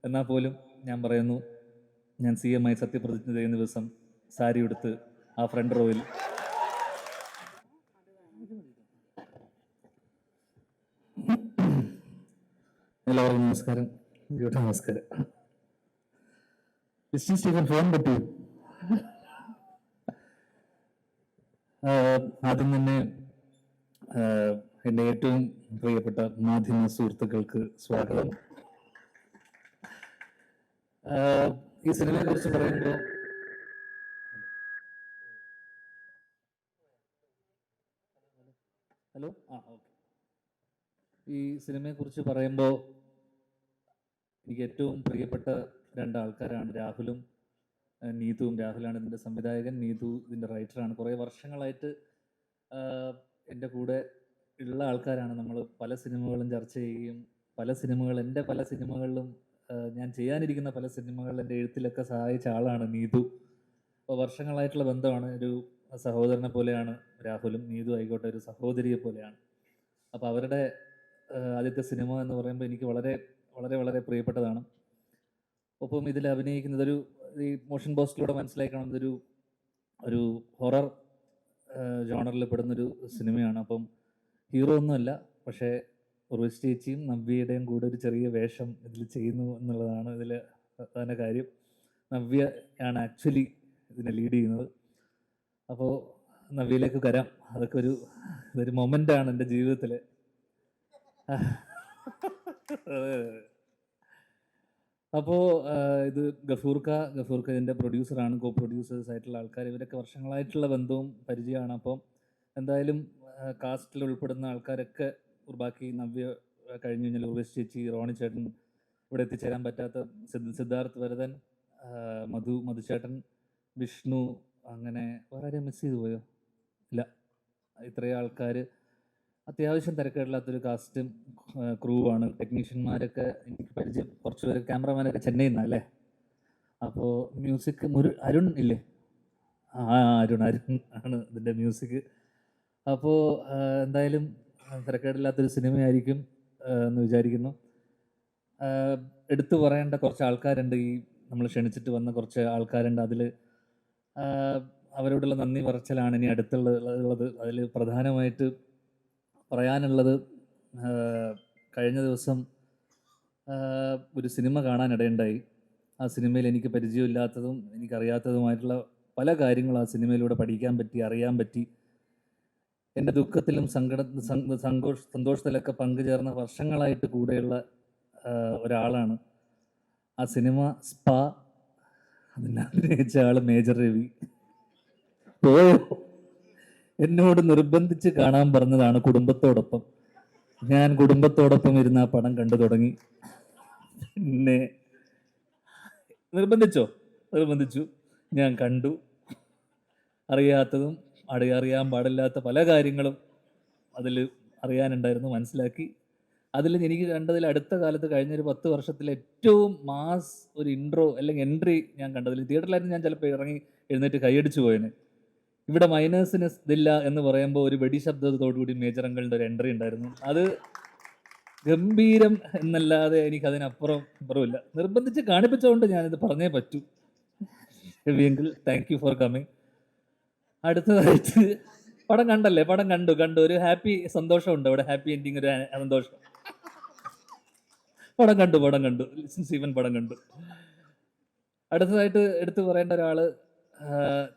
എന്നാൽ പോലും ഞാൻ പറയുന്നു, ഞാൻ CM ആയി സത്യപ്രതിജ്ഞ ചെയ്യുന്ന ദിവസം സാരി ഉടുത്ത് ആ ഫ്രണ്ട് റോയിൽ എല്ലാവർക്കും നമസ്കാരം. നമസ്കാരം. സ്റ്റീഫൻ ഫോൺ പറ്റൂ. ആദ്യം തന്നെ എൻ്റെ ഏറ്റവും പ്രിയപ്പെട്ട മാധ്യമ സുഹൃത്തുക്കൾക്ക് സ്വാഗതം. ഈ സിനിമയെ കുറിച്ച് പറയുമ്പോൾ ഹലോ ഓക്കെ. ഈ സിനിമയെക്കുറിച്ച് പറയുമ്പോൾ എനിക്ക് ഏറ്റവും പ്രിയപ്പെട്ട രണ്ടാൾക്കാരാണ് രാഹുലും നീതുവും. രാഹുലാണ് ഇതിൻ്റെ സംവിധായകൻ, നീതു ഇതിൻ്റെ റൈറ്ററാണ്. കുറേ വർഷങ്ങളായിട്ട് എൻ്റെ കൂടെ ഉള്ള ആൾക്കാരാണ്. നമ്മൾ പല സിനിമകളും ചർച്ച ചെയ്യുകയും എൻ്റെ പല സിനിമകളിലും ഞാൻ ചെയ്യാനിരിക്കുന്ന പല സിനിമകളിൽ എൻ്റെ എഴുത്തിലൊക്കെ സഹായിച്ച ആളാണ് നീതു. അപ്പോൾ വർഷങ്ങളായിട്ടുള്ള ബന്ധമാണ്. ഒരു സഹോദരനെ പോലെയാണ് രാഹുലും. നീതു ആയിക്കോട്ടെ ഒരു സഹോദരിയെ പോലെയാണ്. അപ്പോൾ അവരുടെ ആദ്യത്തെ സിനിമ എന്ന് പറയുമ്പോൾ എനിക്ക് വളരെ വളരെ വളരെ പ്രിയപ്പെട്ടതാണ്. ഒപ്പം ഇതിൽ അഭിനയിക്കുന്നത് ഈ മോഷൻ പോസ്റ്റിലൂടെ മനസ്സിലാക്കണം, ഒരു ഹൊറർ ജോണറിൽ പെടുന്നൊരു സിനിമയാണ്. അപ്പം ഹീറോ ഒന്നുമല്ല, പക്ഷേ ഉർവശി ചേച്ചിയും നവ്യയുടെയും കൂടെ ഒരു ചെറിയ വേഷം ഇതിൽ ചെയ്യുന്നു എന്നുള്ളതാണ് ഇതിൽ പ്രധാന കാര്യം. നവ്യ ആണ് ആക്ച്വലി ഇതിനെ ലീഡ് ചെയ്യുന്നത്. അപ്പോൾ നവ്യയിലേക്ക് വരാം. അതൊക്കെ ഇതൊരു മൊമെൻ്റാണ് എൻ്റെ ജീവിതത്തിൽ. അപ്പോൾ ഇത് ഗഫൂർക്ക ഇതിൻ്റെ പ്രൊഡ്യൂസറാണ്. കോ പ്രൊഡ്യൂസേഴ്സ് ആയിട്ടുള്ള ആൾക്കാർ. ഇവരൊക്കെ വർഷങ്ങളായിട്ടുള്ള ബന്ധവും പരിചയമാണ്. അപ്പം എന്തായാലും കാസ്റ്റിൽ ഉൾപ്പെടുന്ന ആൾക്കാരൊക്കെ ബാക്കി നവ്യ കഴിഞ്ഞു കഴിഞ്ഞാൽ ഉർവശി ചേച്ചി, റോണി ചേട്ടൻ, ഇവിടെ എത്തിച്ചേരാൻ പറ്റാത്ത സിദ്ധാർത്ഥ് വരദൻ, മധുചേട്ടൻ, വിഷ്ണു, അങ്ങനെ വേറെ ആരെയും മിസ് ചെയ്തു പോയോ? ഇല്ല. ഇത്രയും ആൾക്കാർ അത്യാവശ്യം തിരക്കേടില്ലാത്തൊരു കാസ്റ്റും ക്രൂ ആണ്. ടെക്നീഷ്യന്മാരൊക്കെ എനിക്ക് പരിചയം കുറച്ച് പേര്. ക്യാമറമാനൊക്കെ ചെന്നൈയിൽ നിന്നല്ലേ. അപ്പോൾ മ്യൂസിക് അരുൺ ഇല്ലേ? അരുൺ ആണ് ഇതിൻ്റെ മ്യൂസിക്. അപ്പോൾ എന്തായാലും തിരക്കേടില്ലാത്തൊരു സിനിമയായിരിക്കും എന്ന് വിചാരിക്കുന്നു. എടുത്തു പറയേണ്ട കുറച്ച് ആൾക്കാരുണ്ട്. ഈ നമ്മൾ ക്ഷണിച്ചിട്ട് വന്ന കുറച്ച് ആൾക്കാരുണ്ട്. അതിൽ അവരോടുള്ള നന്ദി പറച്ചിലാണ് ഇനി അടുത്തുള്ളത്. അതിൽ പ്രധാനമായിട്ട് പറയാനുള്ളത്, കഴിഞ്ഞ ദിവസം ഒരു സിനിമ കാണാനിടയുണ്ടായി. ആ സിനിമയിൽ എനിക്ക് പരിചയമില്ലാത്തതും എനിക്കറിയാത്തതുമായിട്ടുള്ള പല കാര്യങ്ങളും ആ സിനിമയിലൂടെ പഠിക്കാൻ പറ്റി, അറിയാൻ പറ്റി. എൻ്റെ ദുഃഖത്തിലും സന്തോഷത്തിലൊക്കെ പങ്കുചേർന്ന വർഷങ്ങളായിട്ട് കൂടെയുള്ള ഒരാളാണ്. ആ സിനിമ സ്പാ. അതിനെ അഭിനയിച്ച ആൾ മേജർ രവി. പോയോ? എന്നോട് നിർബന്ധിച്ച് കാണാൻ പറഞ്ഞതാണ് കുടുംബത്തോടൊപ്പം. ഞാൻ കുടുംബത്തോടൊപ്പം ഇരുന്ന് ആ പടം കണ്ടു തുടങ്ങി. പിന്നെ നിർബന്ധിച്ചു. ഞാൻ കണ്ടു. അറിയാത്തതും അറിയാൻ പാടില്ലാത്ത പല കാര്യങ്ങളും അതിൽ അറിയാനുണ്ടായിരുന്നു, മനസ്സിലാക്കി. അതിൽ എനിക്ക് കണ്ടതിൽ അടുത്ത കാലത്ത് കഴിഞ്ഞൊരു 10 വർഷത്തിൽ ഏറ്റവും മാസ് ഒരു ഇൻട്രോ അല്ലെങ്കിൽ എൻട്രി ഞാൻ കണ്ടതിൽ, തിയേറ്ററിലായിരുന്നു ഞാൻ ചിലപ്പോൾ എഴുന്നേറ്റ് കൈയടിച്ചു പോയതിന്. ഇവിടെ മൈനേഴ്സിന് ഇതില്ല എന്ന് പറയുമ്പോൾ ഒരു വെടിശബ്ദത്തോടുകൂടി മേജർ അങ്കിളിൻ്റെ ഒരു എൻട്രി ഉണ്ടായിരുന്നു. അത് ഗംഭീരം എന്നല്ലാതെ എനിക്കതിനപ്പുറം ഇല്ല. നിർബന്ധിച്ച് കാണിപ്പിച്ചുകൊണ്ട് ഞാനിത് പറഞ്ഞേ പറ്റൂ. Ravi uncle, thank you for coming. അടുത്തതായിട്ട് പടം കണ്ടല്ലേ? പടം കണ്ടു. ഒരു ഹാപ്പി സന്തോഷമുണ്ട് അവിടെ. ഹാപ്പി എൻഡിങ്, ഒരു സന്തോഷം. പടം കണ്ടു. സ്റ്റീഫൻ പടം കണ്ടു. അടുത്തതായിട്ട് എടുത്തു പറയേണ്ട ഒരാൾ,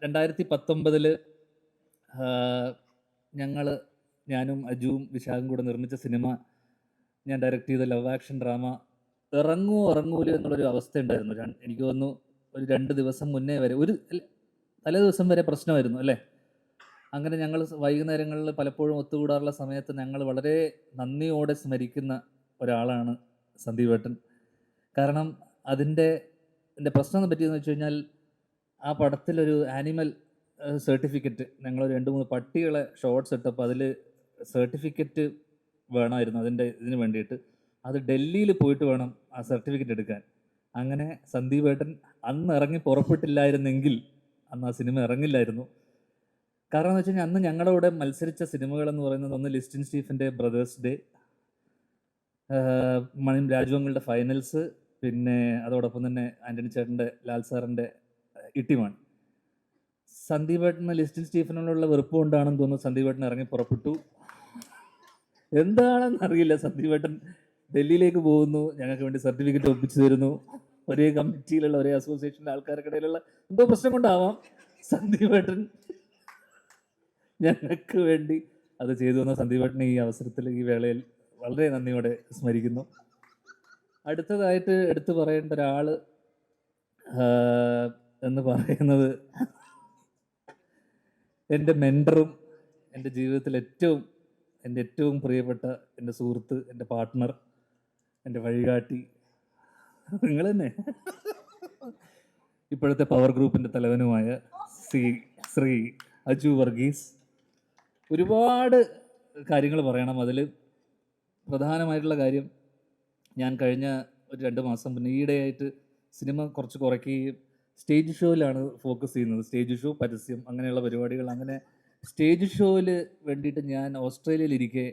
2019 ഞാനും അജുവും വിശാഖും കൂടെ നിർമ്മിച്ച സിനിമ, ഞാൻ ഡയറക്റ്റ് ചെയ്ത ലവ് ആക്ഷൻ ഡ്രാമ ഇറങ്ങൂല എന്നുള്ളൊരു അവസ്ഥ ഉണ്ടായിരുന്നു. എനിക്ക് തോന്നുന്നു ഒരു 2 ദിവസം മുന്നേ വരെ, തലേ ദിവസം വരെ പ്രശ്നമായിരുന്നു അല്ലേ. അങ്ങനെ ഞങ്ങൾ വൈകുന്നേരങ്ങളിൽ പലപ്പോഴും ഒത്തുകൂടാറുള്ള സമയത്ത് ഞങ്ങൾ വളരെ നന്ദിയോടെ സ്മരിക്കുന്ന ഒരാളാണ് സന്ദീപേട്ടൻ. കാരണം എൻ്റെ പ്രശ്നം പറ്റിയെന്ന് വെച്ച് കഴിഞ്ഞാൽ, ആ പടത്തിലൊരു ആനിമൽ സർട്ടിഫിക്കറ്റ്, ഞങ്ങളൊരു 2-3 പട്ടികളെ ഷോർട്ട്സ് ഇട്ടപ്പോൾ അതിൽ സർട്ടിഫിക്കറ്റ് വേണമായിരുന്നു ഇതിന് വേണ്ടിയിട്ട്. അത് ഡൽഹിയിൽ പോയിട്ട് വേണം ആ സർട്ടിഫിക്കറ്റ് എടുക്കാൻ. അങ്ങനെ സന്ദീപേട്ടൻ അന്ന് ഇറങ്ങി പുറപ്പെട്ടില്ലായിരുന്നെങ്കിൽ അന്ന് ആ സിനിമ ഇറങ്ങില്ലായിരുന്നു. കാരണം എന്ന് വെച്ച് കഴിഞ്ഞാൽ അന്ന് ഞങ്ങളുടെ കൂടെ മത്സരിച്ച സിനിമകളെന്ന് പറയുന്നത്, ഒന്ന് ലിസ്റ്റിൻ സ്റ്റീഫൻ്റെ ബ്രദേഴ്സ് ഡേ, രാജുവങ്ങളുടെ ഫൈനൽസ്, പിന്നെ അതോടൊപ്പം തന്നെ ആൻ്റണി ചേട്ടൻ്റെ, ലാൽ സാറിൻ്റെ ഇട്ടിമാണ്. സന്ദീപേട്ടന് ലിസ്റ്റിൻ സ്റ്റീഫനോടുള്ള വെറുപ്പ് കൊണ്ടാണെന്ന് തോന്നുന്നു സന്ദീപേട്ടൻ ഇറങ്ങി പുറപ്പെട്ടു. എന്താണെന്ന് അറിയില്ല. സന്ദീപേട്ടൻ ഡൽഹിയിലേക്ക് പോകുന്നു, ഞങ്ങൾക്ക് വേണ്ടി സർട്ടിഫിക്കറ്റ് ഒപ്പിച്ചു തരുന്നു. ഒരേ കമ്മിറ്റിയിലുള്ള, ഒരേ അസോസിയേഷനിലെ ആൾക്കാർക്കിടയിലുള്ള എന്തോ പ്രശ്നം കൊണ്ടാവാം സന്ദീപേട്ടൻ ഞങ്ങൾക്ക് വേണ്ടി അത് ചെയ്തു വന്ന സന്ദീപേട്ടനെ ഈ അവസരത്തിൽ, ഈ വേളയിൽ വളരെ നന്ദിയോടെ സ്മരിക്കുന്നു. അടുത്തതായിട്ട് എടുത്തു പറയേണ്ട ഒരാൾ എന്ന് പറയുന്നത് എൻ്റെ മെൻറ്ററും എൻ്റെ ജീവിതത്തിൽ എൻ്റെ ഏറ്റവും പ്രിയപ്പെട്ട എൻ്റെ സുഹൃത്ത്, എൻ്റെ പാർട്ട്ണർ, എൻ്റെ വഴികാട്ടി, നിങ്ങൾ തന്നെ, ഇപ്പോഴത്തെ പവർ ഗ്രൂപ്പിൻ്റെ തലവനുമായ ശ്രീ അജു വർഗീസ്. ഒരുപാട് കാര്യങ്ങൾ പറയണം. അതിൽ പ്രധാനമായിട്ടുള്ള കാര്യം, ഞാൻ കഴിഞ്ഞ ഒരു 2 മാസം മുന്നേ ഈയിടെയായിട്ട് സിനിമ കുറച്ച് കുറയ്ക്കുകയും സ്റ്റേജ് ഷോയിലാണ് ഫോക്കസ് ചെയ്യുന്നത്. സ്റ്റേജ് ഷോ, പരസ്യം, അങ്ങനെയുള്ള പരിപാടികൾ. അങ്ങനെ സ്റ്റേജ് ഷോയിൽ വേണ്ടിയിട്ട് ഞാൻ ഓസ്ട്രേലിയയിലിരിക്കെ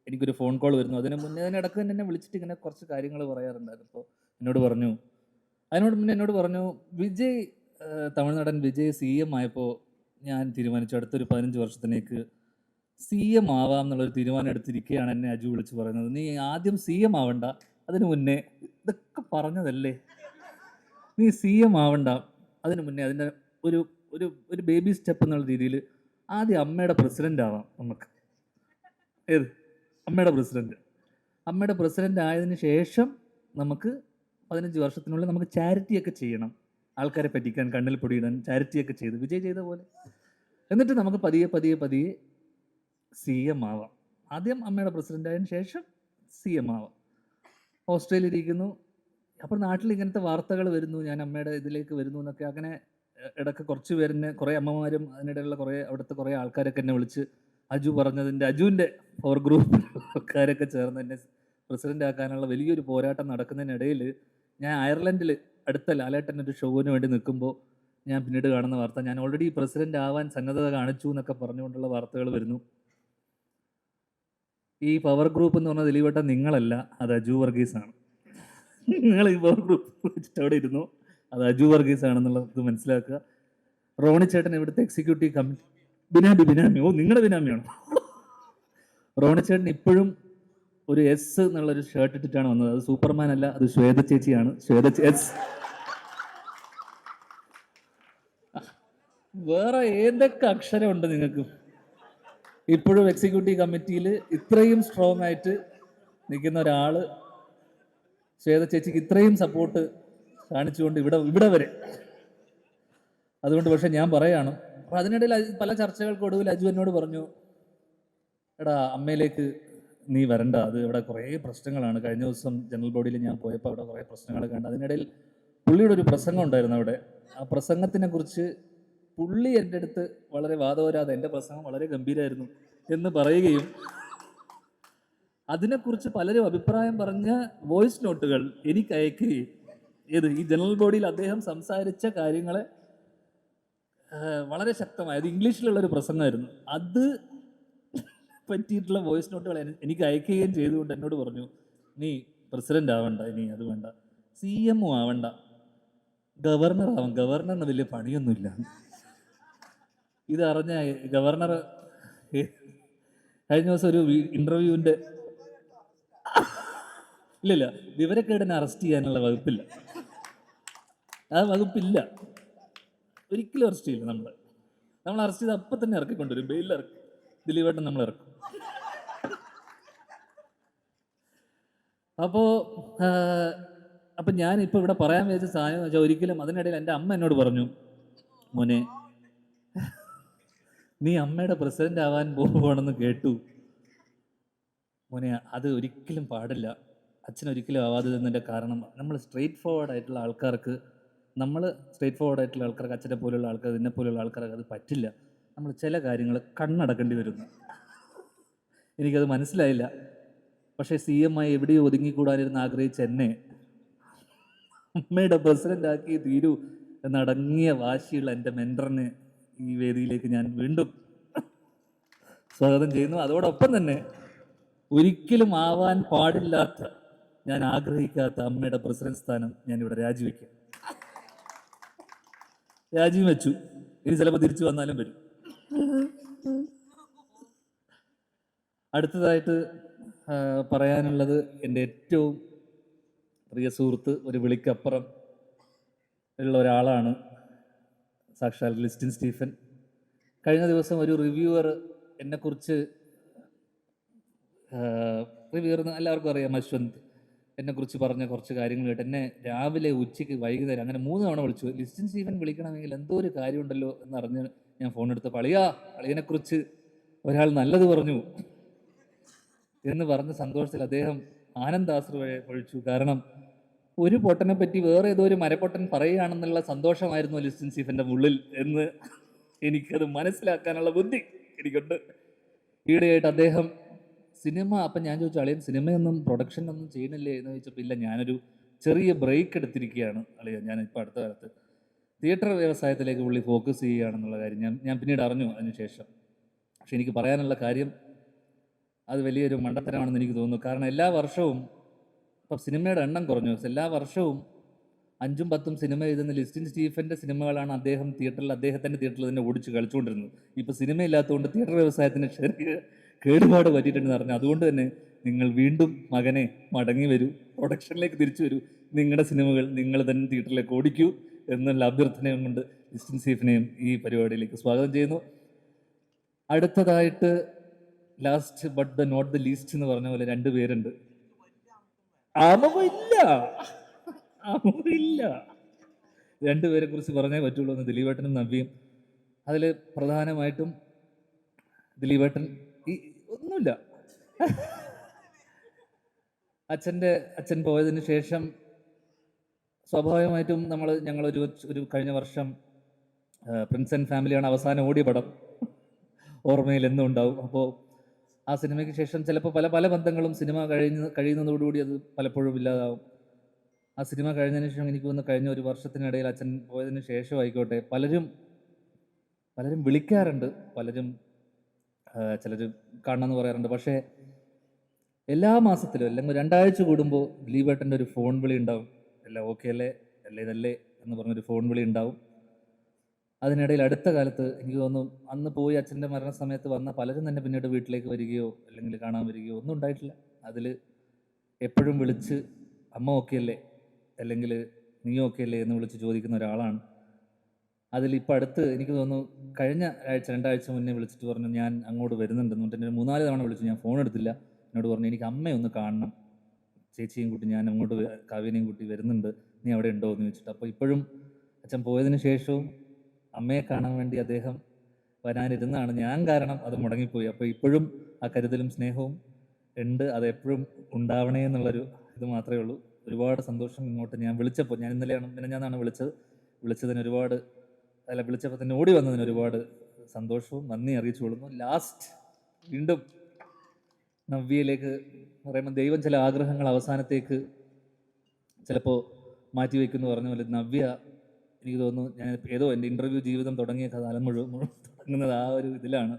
എനിക്കൊരു ഫോൺ കോൾ വരുന്നു. അതിനിടക്ക് തന്നെ എന്നെ വിളിച്ചിട്ട് ഇങ്ങനെ കുറച്ച് കാര്യങ്ങൾ പറയാറുണ്ടായിരുന്നു. അപ്പോൾ അതിനോട് മുന്നേ എന്നോട് പറഞ്ഞു, വിജയ്, തമിഴ്നാടൻ വിജയ് CM ആയപ്പോൾ ഞാൻ തീരുമാനിച്ചു അടുത്തൊരു 15 വർഷത്തിലേക്ക് CM ആവാം എന്നുള്ളൊരു തീരുമാനം എടുത്തിരിക്കുകയാണ്. എന്നെ അജു വിളിച്ച് പറയുന്നത്, നീ ആദ്യം CM ആവണ്ട, അതിനു മുന്നേ, ഇതൊക്കെ പറഞ്ഞതല്ലേ, നീ CM ആവണ്ട, അതിനു മുന്നേ അതിൻ്റെ ഒരു ബേബി സ്റ്റെപ്പ് എന്നുള്ള രീതിയിൽ ആദ്യം അമ്മയുടെ പ്രസിഡൻ്റ് ആവാം നമുക്ക്. അമ്മയുടെ പ്രസിഡൻ്റ് ആയതിനു ശേഷം നമുക്ക് 15 വർഷത്തിനുള്ളിൽ നമുക്ക് ചാരിറ്റിയൊക്കെ ചെയ്യണം, ആൾക്കാരെ പറ്റിക്കാൻ, കണ്ണിൽ പൊടിയിടാൻ ചാരിറ്റിയൊക്കെ ചെയ്ത് വിജയ് ചെയ്ത പോലെ. എന്നിട്ട് നമുക്ക് പതിയെ CM ആവാം. ആദ്യം അമ്മയുടെ പ്രസിഡൻ്റ് ആയതിനു ശേഷം CM ആവാം. ഓസ്ട്രേലിയയിൽ ഇരിക്കുന്നു. അപ്പോൾ നാട്ടിൽ ഇങ്ങനത്തെ വാർത്തകൾ വരുന്നു, ഞാൻ അമ്മയുടെ ഇതിലേക്ക് വരുന്നു എന്നൊക്കെ. അങ്ങനെ ഇടയ്ക്ക് കുറച്ച് പേരെന്നെ, കുറേ അമ്മമാരും അതിനിടയിലുള്ള അവിടുത്തെ കുറേ ആൾക്കാരൊക്കെ എന്നെ വിളിച്ച് അജു പറഞ്ഞതിൻ്റെ, അജുവിൻ്റെ പവർ ഗ്രൂപ്പ് ആൾക്കാരൊക്കെ ചേർന്ന് എന്നെ പ്രസിഡൻ്റ് ആക്കാനുള്ള വലിയൊരു പോരാട്ടം നടക്കുന്നതിനിടയിൽ ഞാൻ അയർലൻഡിൽ അടുത്ത ലാലേട്ടൻ്റെ ഒരു ഷോവിന് വേണ്ടി നിൽക്കുമ്പോൾ ഞാൻ പിന്നീട് കാണുന്ന വാർത്ത, ഞാൻ ഓൾറെഡി പ്രസിഡൻ്റ് ആവാൻ സന്നദ്ധത കാണിച്ചു എന്നൊക്കെ പറഞ്ഞുകൊണ്ടുള്ള വാർത്തകൾ വരുന്നു. ഈ പവർ ഗ്രൂപ്പ് എന്ന് പറഞ്ഞാൽ ദിലീപേട്ട നിങ്ങളല്ല, അത് അജു വർഗീസാണ്. നിങ്ങൾ ഈ പവർ ഗ്രൂപ്പ് വെച്ചിട്ട് അവിടെ ഇരുന്നു, അത് അജു വർഗീസ് ആണെന്നുള്ളത് മനസ്സിലാക്കുക. റോണി ചേട്ടൻ ഇവിടുത്തെ എക്സിക്യൂട്ടീവ് കമ്മിറ്റി, ബിനാമി, നിങ്ങളുടെ ബിനാമിയാണ്. റോണി ചേട്ടൻ ഇപ്പോഴും ഒരു S എന്നുള്ളൊരു ഷർട്ട് ഇട്ടിട്ടാണ് വന്നത്. അത് സൂപ്പർമാൻ അല്ല, അത് ശ്വേത ചേച്ചിയാണ്. വേറെ ഏതൊക്കെ അക്ഷരമുണ്ട് നിങ്ങൾക്ക്? ഇപ്പോഴും എക്സിക്യൂട്ടീവ് കമ്മിറ്റിയിൽ ഇത്രയും സ്ട്രോങ് ആയിട്ട് നിൽക്കുന്ന ഒരാൾ, ശ്വേത ചേച്ചിക്ക് ഇത്രയും സപ്പോർട്ട് കാണിച്ചുകൊണ്ട് ഇവിടെ വരെ. അതുകൊണ്ട് പക്ഷെ ഞാൻ പറയാണ്, അപ്പം അതിനിടയിൽ പല ചർച്ചകൾക്കൊടുവിൽ അജു എന്നോട് പറഞ്ഞു, എടാ അമ്മയിലേക്ക് നീ വരണ്ട, അത് ഇവിടെ കുറേ പ്രശ്നങ്ങളാണ്. കഴിഞ്ഞ ദിവസം ജനറൽ ബോഡിയിൽ ഞാൻ പോയപ്പോൾ അവിടെ കുറേ പ്രശ്നങ്ങൾ കണ്ട്. അതിനിടയിൽ പുള്ളിയുടെ ഒരു പ്രസംഗം ഉണ്ടായിരുന്നു അവിടെ. ആ പ്രസംഗത്തിനെ കുറിച്ച് പുള്ളി എൻ്റെ അടുത്ത് വളരെ വാദവരാതെ, എൻ്റെ പ്രസംഗം വളരെ ഗംഭീരമായിരുന്നു എന്ന് പറയുകയും അതിനെക്കുറിച്ച് പലരും അഭിപ്രായം പറഞ്ഞ വോയിസ് നോട്ടുകൾ എനിക്ക് അയക്കുകയും, ഈ ജനറൽ ബോഡിയിൽ അദ്ദേഹം സംസാരിച്ച കാര്യങ്ങളെ വളരെ ശക്തമായത് ഇംഗ്ലീഷിലുള്ളൊരു പ്രസംഗമായിരുന്നു, അത് പറ്റിയിട്ടുള്ള വോയിസ് നോട്ടുകൾ എനിക്ക് അയക്കുകയും ചെയ്തുകൊണ്ട് എന്നോട് പറഞ്ഞു, നീ പ്രസിഡൻ്റ് ആവണ്ട, ഇനി അത് വേണ്ട, CM ആവണ്ട, ഗവർണർ ആവാം, ഗവർണറിന് വലിയ പണിയൊന്നുമില്ല. ഇതറിഞ്ഞ ഗവർണർ കഴിഞ്ഞ ദിവസം ഒരു ഇൻ്റർവ്യൂവിൻ്റെ, ഇല്ല, വിവരക്കേടിനെ അറസ്റ്റ് ചെയ്യാനുള്ള വകുപ്പില്ല, ആ വകുപ്പില്ല, ഒരിക്കലും അറസ്റ്റ് ചെയ്യില്ല. നമ്മൾ അറസ്റ്റ് ചെയ്ത് അപ്പം തന്നെ ഇറക്കിക്കൊണ്ടുവരും, ബെയിലിൽ ഇറക്കും, ദിലീപേട്ടൻ നമ്മൾ ഇറക്കും. അപ്പോൾ ഞാനിപ്പോൾ ഇവിടെ പറയാൻ വിചാരിച്ച സാധനം എന്ന് വെച്ചാൽ, ഒരിക്കലും അതിനിടയിൽ എൻ്റെ അമ്മ എന്നോട് പറഞ്ഞു, മോനെ നീ അമ്മയുടെ പ്രസിഡൻ്റ് ആവാൻ പോവുകയാണെന്ന് കേട്ടു മോനെ, അത് ഒരിക്കലും പാടില്ല, അച്ഛനൊരിക്കലും ആവാത്തതെന്നതിൻ്റെ കാരണം, നമ്മൾ സ്ട്രെയിറ്റ് ഫോർവേഡ് ആയിട്ടുള്ള ആൾക്കാർക്ക് അച്ഛനെ പോലുള്ള ആൾക്കാർ, എന്നെ പോലുള്ള ആൾക്കാർക്ക് അത് പറ്റില്ല. നമ്മൾ ചില കാര്യങ്ങൾ കണ്ണടക്കേണ്ടി വരുന്നു. എനിക്കത് മനസ്സിലായില്ല. പക്ഷേ CM ആയി എവിടെയോ ഒതുങ്ങിക്കൂടാനിരുന്ന് ആഗ്രഹിച്ച എന്നെ അമ്മയുടെ പ്രസിഡൻ്റാക്കി തീരൂ എന്നടങ്ങിയ വാശിയുള്ള എൻ്റെ മെൻറ്ററിനെ ഈ വേദിയിലേക്ക് ഞാൻ വീണ്ടും സ്വാഗതം ചെയ്യുന്നു. അതോടൊപ്പം തന്നെ ഒരിക്കലും ആവാൻ പാടില്ലാത്ത, ഞാൻ ആഗ്രഹിക്കാത്ത അമ്മയുടെ പ്രസിഡന്റ് സ്ഥാനം ഞാനിവിടെ രാജിവെക്കുക. രാജിയും വെച്ചു. ഇനി ചിലപ്പോൾ തിരിച്ചു വന്നാലും വരും. അടുത്തതായിട്ട് പറയാനുള്ളത് എൻ്റെ ഏറ്റവും പ്രിയ സുഹൃത്ത്, ഒരു വിളിക്കപ്പുറം ഉള്ള ഒരാളാണ് സാക്ഷാൽ ലിസ്റ്റിൻ സ്റ്റീഫൻ. കഴിഞ്ഞ ദിവസം ഒരു റിവ്യൂവർ എന്നെക്കുറിച്ച്, റിവ്യൂവർ എല്ലാവർക്കും അറിയാം, അശ്വന്ത്, എന്നെക്കുറിച്ച് പറഞ്ഞ കുറച്ച് കാര്യങ്ങൾ കേട്ട് എന്നെ രാവിലെ, ഉച്ചയ്ക്ക്, വൈകുന്നേരം അങ്ങനെ 3 തവണ വിളിച്ചു. ലിസ്റ്റിൻ സ്റ്റീഫൻ വിളിക്കണമെങ്കിൽ എന്തോ ഒരു കാര്യമുണ്ടല്ലോ എന്നറിഞ്ഞ് ഞാൻ ഫോൺ എടുത്തപ്പോൾ അളിയനെക്കുറിച്ച് ഒരാൾ നല്ലത് പറഞ്ഞു എന്ന് പറഞ്ഞ സന്തോഷത്തിൽ അദ്ദേഹം ആനന്ദാശ്രു പൊഴിച്ചു. കാരണം ഒരു പൊട്ടനെ പറ്റി വേറെ ഏതോ ഒരു മരപ്പൊട്ടൻ പറയുകയാണെന്നുള്ള സന്തോഷമായിരുന്നു ലിസ്റ്റിൻ സ്റ്റീഫൻ്റെ ഉള്ളിൽ എന്ന് എനിക്കത് മനസ്സിലാക്കാനുള്ള ബുദ്ധി എനിക്കുണ്ട്. ഈയിടെയായിട്ട് അദ്ദേഹം സിനിമ, അപ്പം ഞാൻ ചോദിച്ചു, അളിയൻ സിനിമയൊന്നും പ്രൊഡക്ഷനൊന്നും ചെയ്യണില്ലേ എന്ന് ചോദിച്ചപ്പോൾ ഇല്ല, ഞാനൊരു ചെറിയ ബ്രേക്ക് എടുത്തിരിക്കുകയാണ് അളിയൻ, ഞാനിപ്പോൾ അടുത്ത കാലത്ത് തിയേറ്റർ വ്യവസായത്തിലേക്ക് പുള്ളി ഫോക്കസ് ചെയ്യുകയാണെന്നുള്ള കാര്യം ഞാൻ പിന്നീട് അറിഞ്ഞു അതിനുശേഷം. പക്ഷെ എനിക്ക് പറയാനുള്ള കാര്യം അത് വലിയൊരു മണ്ടത്തരമാണെന്ന് എനിക്ക് തോന്നുന്നു. കാരണം എല്ലാ വർഷവും ഇപ്പം സിനിമയുടെ എണ്ണം കുറഞ്ഞു. എല്ലാ വർഷവും 5ഉം 10ഉം സിനിമ എഴുതുന്ന ലിസ്റ്റിൻ സ്റ്റീഫൻ്റെ സിനിമകളാണ് അദ്ദേഹത്തിൻ്റെ തിയേറ്ററിൽ തന്നെ ഓടിച്ച് കളിച്ചുകൊണ്ടിരുന്നത്. ഇപ്പോൾ സിനിമയില്ലാത്തതുകൊണ്ട് തിയേറ്റർ വ്യവസായത്തിന് ചെറിയ കേടുപാട് പറ്റിയിട്ടുണ്ടെന്ന് പറഞ്ഞു. അതുകൊണ്ട് തന്നെ നിങ്ങൾ വീണ്ടും മകനെ മടങ്ങി വരൂ, പ്രൊഡക്ഷനിലേക്ക് തിരിച്ചു വരൂ, നിങ്ങളുടെ സിനിമകൾ നിങ്ങൾ തന്നെ തിയേറ്ററിലേക്ക് ഓടിക്കൂ എന്നുള്ള അഭ്യർത്ഥനയും കൊണ്ട് ലിസ്റ്റിൻ സ്റ്റീഫനെയും ഈ പരിപാടിയിലേക്ക് സ്വാഗതം ചെയ്യുന്നു. അടുത്തതായിട്ട് last but the not the least എന്ന് പറഞ്ഞ പോലെ 2 പേരുണ്ട്. ഇല്ല 2 പേരെ കുറിച്ച് പറഞ്ഞേ പറ്റുള്ളൂ എന്ന്, ദിലീപേട്ടനും നവ്യയും. അതിൽ പ്രധാനമായിട്ടും ദിലീപേട്ടൻ ഒന്നുമില്ല, അച്ഛൻ പോയതിന് ശേഷം സ്വാഭാവികമായിട്ടും ഞങ്ങളൊരു കഴിഞ്ഞ വർഷം പ്രിൻസ് ആൻഡ് ഫാമിലിയാണ് അവസാനം ഓടിയ പടം, ഓർമ്മയിൽ എന്നും ഉണ്ടാവും. അപ്പോൾ ആ സിനിമയ്ക്ക് ശേഷം ചിലപ്പോൾ പല ബന്ധങ്ങളും സിനിമ കഴിയുന്നതോടുകൂടി അത് പലപ്പോഴും ഇല്ലാതാവും. ആ സിനിമ കഴിഞ്ഞതിന് ശേഷം എനിക്ക് തോന്നുന്നു കഴിഞ്ഞ ഒരു വർഷത്തിനിടയിൽ അച്ഛൻ പോയതിന് ശേഷം ആയിക്കോട്ടെ പലരും വിളിക്കാറുണ്ട്, ചിലർ കാണണമെന്ന് പറയാറുണ്ട്. പക്ഷേ എല്ലാ മാസത്തിലും അല്ലെങ്കിൽ 2 ആഴ്ച കൂടുമ്പോൾ ദിലീപേട്ടൻ്റെ ഒരു ഫോൺ വിളി ഉണ്ടാവും. എല്ലാം ഓക്കെ അല്ലേ, ഇതല്ലേ എന്ന് പറഞ്ഞൊരു ഫോൺ വിളി ഉണ്ടാവും. അതിനിടയിൽ അടുത്ത കാലത്ത് എനിക്ക് തോന്നുന്നു അന്ന് പോയി അച്ഛൻ്റെ മരണസമയത്ത് വന്ന പലരും തന്നെ പിന്നീട് വീട്ടിലേക്ക് വരികയോ അല്ലെങ്കിൽ കാണാൻ വരികയോ ഒന്നും ഉണ്ടായിട്ടില്ല. അതിൽ എപ്പോഴും വിളിച്ച് അമ്മ ഓക്കെ അല്ലേ അല്ലെങ്കിൽ നീ ഓക്കെ അല്ലേ എന്ന് വിളിച്ച് ചോദിക്കുന്ന ഒരാളാണ്. അതിലിപ്പോൾ അടുത്ത് എനിക്ക് തോന്നുന്നു കഴിഞ്ഞ 2 ആഴ്ച മുന്നേ വിളിച്ചിട്ട് പറഞ്ഞു ഞാൻ അങ്ങോട്ട് വരുന്നുണ്ടെന്ന് പറഞ്ഞിട്ട് എന്നെ 3-4 തവണ വിളിച്ചു. ഞാൻ ഫോൺ എടുത്തില്ല. എന്നോട് പറഞ്ഞു എനിക്ക് അമ്മയൊന്ന് കാണണം, ചേച്ചിയും കൂട്ടി ഞാൻ അങ്ങോട്ട് കാവ്യനെയും കൂട്ടി വരുന്നുണ്ട്, നീ അവിടെ ഉണ്ടോ എന്ന് ചോദിച്ചിട്ട്. അപ്പോൾ ഇപ്പോഴും അച്ഛൻ പോയതിന് ശേഷവും അമ്മയെ കാണാൻ വേണ്ടി അദ്ദേഹം വരാനിരുന്നാണ്. ഞാൻ കാരണം അത് മുടങ്ങിപ്പോയി. അപ്പോൾ ഇപ്പോഴും ആ കരുതലും സ്നേഹവും ഉണ്ട്, അതെപ്പോഴും ഉണ്ടാവണേ എന്നുള്ളൊരു ഇത് മാത്രമേ ഉള്ളൂ. ഒരുപാട് സന്തോഷം. ഇങ്ങോട്ട് ഞാൻ വിളിച്ചപ്പോൾ, ഞാൻ ഇന്നലെയാണ് വിളിച്ചതിന് വിളിച്ചപ്പോൾ തന്നെ ഓടി വന്നതിന് ഒരുപാട് സന്തോഷവും നന്ദി അറിയിച്ചു കൊള്ളുന്നു. ലാസ്റ്റ് വീണ്ടും നവ്യയിലേക്ക് പറയുമ്പോൾ ദൈവം ചില ആഗ്രഹങ്ങൾ അവസാനത്തേക്ക് ചിലപ്പോൾ മാറ്റിവെക്കുന്നു പറഞ്ഞ പോലെ നവ്യ എനിക്ക് തോന്നുന്നു ഞാൻ ഏതോ എൻ്റെ ഇൻ്റർവ്യൂ ജീവിതം തുടങ്ങിയ കാലം മുഴുവൻ തുടങ്ങുന്നത് ആ ഒരു ഇതിലാണ്,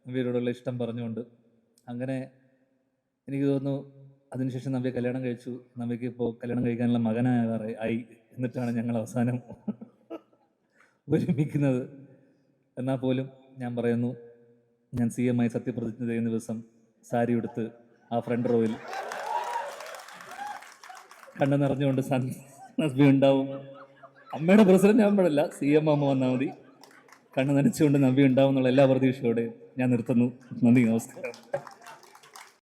നവ്യയോടുള്ള ഇഷ്ടം പറഞ്ഞുകൊണ്ട്. അങ്ങനെ എനിക്ക് തോന്നുന്നു അതിനുശേഷം നവ്യ കല്യാണം കഴിച്ചു. നവ്യക്ക് ഇപ്പോൾ കല്യാണം കഴിക്കാനുള്ള മകനായി എന്നിട്ടാണ് ഞങ്ങൾ അവസാനം ഒരുമിക്കുന്നത്. എന്നാൽ പോലും ഞാൻ പറയുന്നു, ഞാൻ CM ആയി സത്യപ്രതിജ്ഞ ചെയ്യുന്ന ദിവസം സാരി ഉടുത്ത് ആ ഫ്രണ്ട് റോയിൽ കണ്ണു നിറഞ്ഞുകൊണ്ട് നവ്യ ഉണ്ടാവും. അമ്മയുടെ പ്രസിഡന്റ് ആകുമ്പോഴല്ല, CM അമ്മ വന്നാൽ മതി. കണ്ണു നനച്ചുകൊണ്ട് നവ്യ ഉണ്ടാവും എന്നുള്ള എല്ലാ പ്രതീക്ഷയോടെ ഞാൻ നിർത്തുന്നു. നന്ദി, നമസ്കാരം.